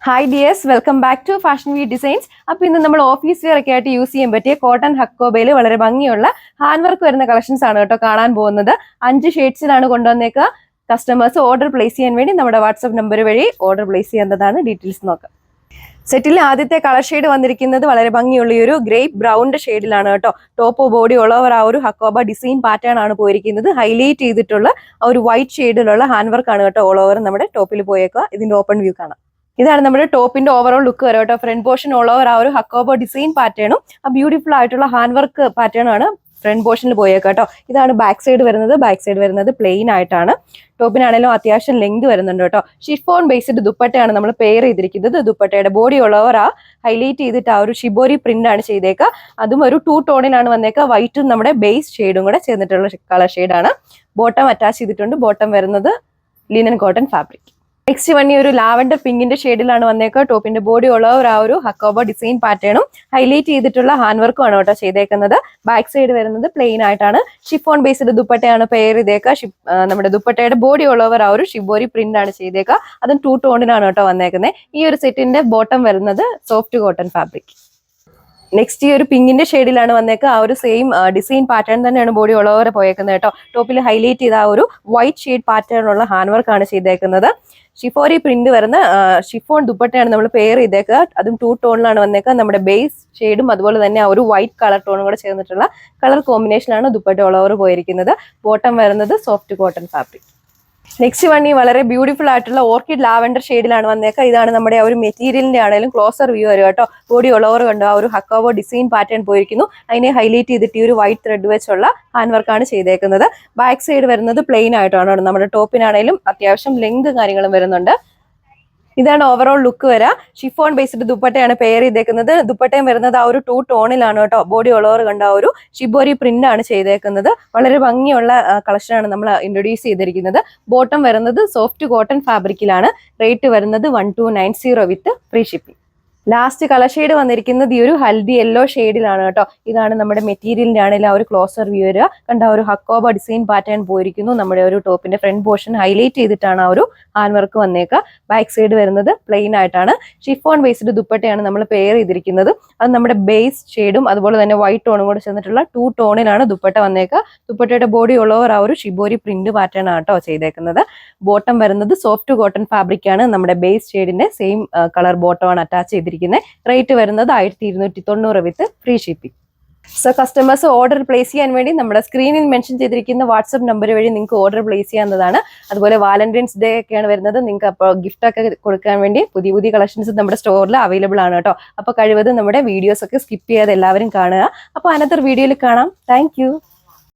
Hi dears, welcome back to Fashion Week Designs. അപ്പോൾ ഇന്ന് നമ്മൾ ഓഫീസ് വെയർ ഒക്കെ ആയിട്ട് യൂസ് ചെയ്യാൻ പറ്റിയ കോട്ടൺ ഹക്കോബയിൽ വളരെ ഭംഗിയുള്ള ഹാൻഡ് വർക്ക് വരുന്ന കളക്ഷൻസ് ആണ് കേട്ടോ കാണാൻ പോകുന്നത്. 5 ഷെയ്ഡ്സിലാണ് കൊണ്ടുവന്നേക്കുക. കസ്റ്റമേഴ്സ് ഓർഡർ പ്ലേസ് ചെയ്യാൻ വേണ്ടി നമ്മുടെ വാട്സ്ആപ്പ് നമ്പർ വഴി ഓർഡർ പ്ലേസ് ചെയ്യുന്നതാണ്. ഡീറ്റെയിൽസ് നോക്കാം. സെറ്റിൽ ആദ്യത്തെ കളർ ഷെയ്ഡ് വന്നിരിക്കുന്നത് വളരെ ഭംഗിയുള്ള ഒരു ഗ്രേപ്പ് ബ്രൗൺ ഷെയ്ഡിലാണ് കേട്ടോ. ടോപ്പ് ബോഡി ഉള്ളവർ ആ ഒരു ഹക്കോബ ഡിസൈൻ പാറ്റേൺ ആണ് പോയിരിക്കുന്നത്. ഹൈലൈറ്റ് ചെയ്തിട്ടുള്ള ആ ഒരു വൈറ്റ് ഷെയ്ഡിലുള്ള ഹാൻഡ് വർക്ക് ആണ് കേട്ടോ ഓൾ ഓവർ നമ്മുടെ ടോപ്പിൽ പോയേക്കുക. ഇതിന്റെ ഓപ്പൺ വ്യൂ കാണാം. ഇതാണ് നമ്മുടെ ടോപ്പിന്റെ ഓവറോൾ ലുക്ക് വരും കേട്ടോ. ഫ്രണ്ട് പോർഷൻ ഓവർ ആ ഒരു ഹക്കോബ ഡിസൈൻ പാറ്റേണും ആ ബ്യൂട്ടിഫുൾ ആയിട്ടുള്ള ഹാൻഡ് വർക്ക് പാറ്റേണും ആണ് ഫ്രണ്ട് പോർഷനിൽ പോയേക്കുക കേട്ടോ. ഇതാണ് ബാക്ക് സൈഡ് വരുന്നത്. ബാക്ക് സൈഡ് വരുന്നത് പ്ലെയിൻ ആയിട്ടാണ്. ടോപ്പിനാണെങ്കിലും അത്യാവശ്യം ലെങ്ത് വരുന്നുണ്ട് കേട്ടോ. ഷിഫോൺ ബേസ്ഡ് ദുപ്പട്ടയാണ് നമ്മൾ പെയർ ചെയ്തിരിക്കുന്നത്. ദുപ്പട്ടയുടെ ബോഡി ഉള്ളവർ ആ ഹൈലൈറ്റ് ചെയ്തിട്ട് ആ ഒരു ഷിബോരി പ്രിന്റ് ആണ് ചെയ്തേക്കുക. അതും ഒരു 2 ടോണിലാണ് വന്നേക്കുക. വൈറ്റും നമ്മുടെ ബേസ് ഷെയ്ഡും കൂടെ ചേർന്നിട്ടുള്ള കളർ ഷെയ്ഡാണ്. ബോട്ടം അറ്റാച്ച് ചെയ്തിട്ടുണ്ട്. ബോട്ടം വരുന്നത് ലിനൻ കോട്ടൺ ഫാബ്രിക്. നെക്സ്റ്റ് വണ്ണി ഒരു ലാവൻഡർ പിങ്കിന്റെ ഷെയ്ഡിലാണ് വന്നേക്കുക. ടോപ്പിന്റെ ബോഡി ഉള്ളവർ ആ ഒരു ഹക്കോബ ഡിസൈൻ പാറ്റേണും ഹൈലൈറ്റ് ചെയ്തിട്ടുള്ള ഹാൻഡ് വർക്കും ആണ് കേട്ടോ ചെയ്തേക്കുന്നത്. ബാക്ക് സൈഡ് വരുന്നത് പ്ലെയിൻ ആയിട്ടാണ്. ഷിഫോൺ ബേസ്ഡ് ദുപ്പട്ടയാണ് പെയർ ചെയ്തേക്കുക. നമ്മുടെ ദുപ്പട്ടയുടെ ബോഡി ഉള്ളവർ ആ ഒരു ഷിബോരി പ്രിന്റ് ആണ് ചെയ്തേക്കുക. അതും 2 ടോണിനാണ് കേട്ടോ വന്നേക്കുന്നത്. ഈ ഒരു സെറ്റിന്റെ ബോട്ടം വരുന്നത് സോഫ്റ്റ് കോട്ടൺ ഫാബ്രിക്. നെക്സ്റ്റ് ഈ ഒരു പിങ്കിന്റെ ഷെയ്ഡിലാണ് വന്നേക്കുക. ആ ഒരു സെയിം ഡിസൈൻ പാറ്റേൺ തന്നെയാണ് ബോഡി ഉള്ളവരെ പോയേക്കുന്നത് കേട്ടോ. ടോപ്പിൽ ഹൈലൈറ്റ് ചെയ്ത ആ ഒരു വൈറ്റ് ഷെയ്ഡ് പാറ്റേണിലുള്ള ഹാൻഡ് വർക്ക് ആണ് ചെയ്തേക്കുന്നത്. ഷിഫോരി പ്രിന്റ് വരുന്ന ഷിഫോൺ ദുപ്പട്ടയാണ് നമ്മൾ പെയർ ചെയ്തേക്കുക. അതും 2 ടോണിലാണ് വന്നേക്കുക. നമ്മുടെ ബേസ് ഷെയ്ഡും അതുപോലെ തന്നെ ആ ഒരു വൈറ്റ് കളർ ടോണും കൂടെ ചേർന്നിട്ടുള്ള കളർ കോമ്പിനേഷനാണ് ദുപ്പട്ട ഉള്ളവർ പോയിരിക്കുന്നത്. ബോട്ടം വരുന്നത് സോഫ്റ്റ് കോട്ടൺ ഫാബ്രിക്. നെക്സ്റ്റ് വണ്ണി വളരെ ബ്യൂട്ടിഫുൾ ആയിട്ടുള്ള ഓർക്കിഡ് ലാവൻഡർ ഷെയ്ഡിലാണ് വന്നേക്കുക. ഇതാണ് നമ്മുടെ ആ ഒരു മെറ്റീരിയലിന്റെ ആണെങ്കിലും ക്ലോസർ വ്യൂ വരും കേട്ടോ. ബോഡി ഉള്ളവർ കണ്ടോ ആ ഒരു ഹക്കോബോ ഡിസൈൻ പാറ്റേൺ പോയിരിക്കുന്നു. അതിനെ ഹൈലൈറ്റ് ചെയ്തിട്ട് ഈ ഒരു വൈറ്റ് ത്രെഡ് വെച്ചുള്ള ഹാൻഡ് വർക്കാണ് ചെയ്തേക്കുന്നത്. ബാക്ക് സൈഡ് വരുന്നത് പ്ലെയിൻ ആയിട്ടാണ്. നമ്മുടെ ടോപ്പിനാണെങ്കിലും അത്യാവശ്യം ലെങ്ത് കാര്യങ്ങളും വരുന്നുണ്ട്. ഇതാണ് ഓവറോൾ ലുക്ക് വരാം. ഷിഫോൺ ബേസ്ഡ് ദുപ്പട്ടയാണ് പെയർ ചെയ്തേക്കുന്നത്. ദുപ്പട്ടയും വരുന്നത് ആ ഒരു 2 ടോണിലാണ് കേട്ടോ. ബോഡി ഉള്ളവർ കണ്ട ആ ഒരു ഷിബോരി പ്രിന്റ് ആണ് ചെയ്തേക്കുന്നത്. വളരെ ഭംഗിയുള്ള കളക്ഷനാണ് നമ്മൾ ഇൻട്രൊഡ്യൂസ് ചെയ്തിരിക്കുന്നത്. ബോട്ടം വരുന്നത് സോഫ്റ്റ് കോട്ടൺ ഫാബ്രിക്കിലാണ്. റേറ്റ് വരുന്നത് 1290 വിത്ത് free shipping. Last colour shade വന്നിരിക്കുന്നത് ഈ ഒരു ഹൽദി യെല്ലോ ഷെയ്ഡിലാണ് കേട്ടോ. ഇതാണ് നമ്മുടെ മെറ്റീരിയലിന്റെ ആണെങ്കിൽ ആ ഒരു ക്ലോസർ വ്യൂ വരിക. കണ്ട ഒരു ഹക്കോബ ഡിസൈൻ പാറ്റേൺ പോയിരിക്കുന്നു. നമ്മുടെ ഒരു ടോപ്പിന്റെ ഫ്രണ്ട് പോർഷൻ ഹൈലൈറ്റ് ചെയ്തിട്ടാണ് ആ ഒരു ഹാൻഡ് വർക്ക് വന്നേക്കുക. ബാക്ക് സൈഡ് വരുന്നത് പ്ലെയിൻ ആയിട്ടാണ്. ഷിഫോൺ ബേസ്ഡ് ദുപ്പട്ടയാണ് നമ്മൾ പെയർ ചെയ്തിരിക്കുന്നത്. അത് നമ്മുടെ ബേസ് ഷെയ്ഡും അതുപോലെ തന്നെ വൈറ്റ് ടോണും കൂടെ ചേർന്നിട്ടുള്ള 2 ടോണിലാണ് ദുപ്പട്ട വന്നേക്കുക. ദുപ്പട്ടയുടെ ബോഡി ഉള്ളവർ ആ ഒരു ഷിബോരി പ്രിന്റ് പാറ്റേൺ ആണ് കേട്ടോ ചെയ്തേക്കുന്നത്. ബോട്ടം വരുന്നത് സോഫ്റ്റ് കോട്ടൺ ഫാബ്രിക് ആണ്. നമ്മുടെ ബേസ് ഷെയ്ഡിന്റെ സെയിം കളർ ബോട്ടമാണ് അറ്റാച്ച് ചെയ്തിരിക്കുന്നത്. റേറ്റ് വരുന്നത് 1290 വിത്ത് free shipping. So customers order place ചെയ്യാൻ വേണ്ടി നമ്മുടെ സ്ക്രീനിൽ മെൻഷൻ ചെയ്തിരിക്കുന്ന വാട്സ്ആപ്പ് നമ്പർ വഴി നിങ്ങൾക്ക് ഓർഡർ പ്ലേസ് ചെയ്യാവുന്നതാണ്. അതുപോലെ വാലന്റൈൻസ് ഡേ ഒക്കെയാണ് വരുന്നത്. നിങ്ങൾക്ക് അപ്പോൾ ഗിഫ്റ്റ് ഒക്കെ കൊടുക്കാൻ വേണ്ടി പുതിയ പുതിയ കളക്ഷൻസ് നമ്മുടെ സ്റ്റോറിൽ അവൈലബിൾ ആണ് കേട്ടോ. അപ്പോൾ കഴിവതും നമ്മുടെ വീഡിയോസ് ഒക്കെ സ്കിപ്പ് ചെയ്യാതെ എല്ലാവരും കാണുക. അപ്പോൾ അനന്തർ വീഡിയോയിൽ കാണാം. താങ്ക്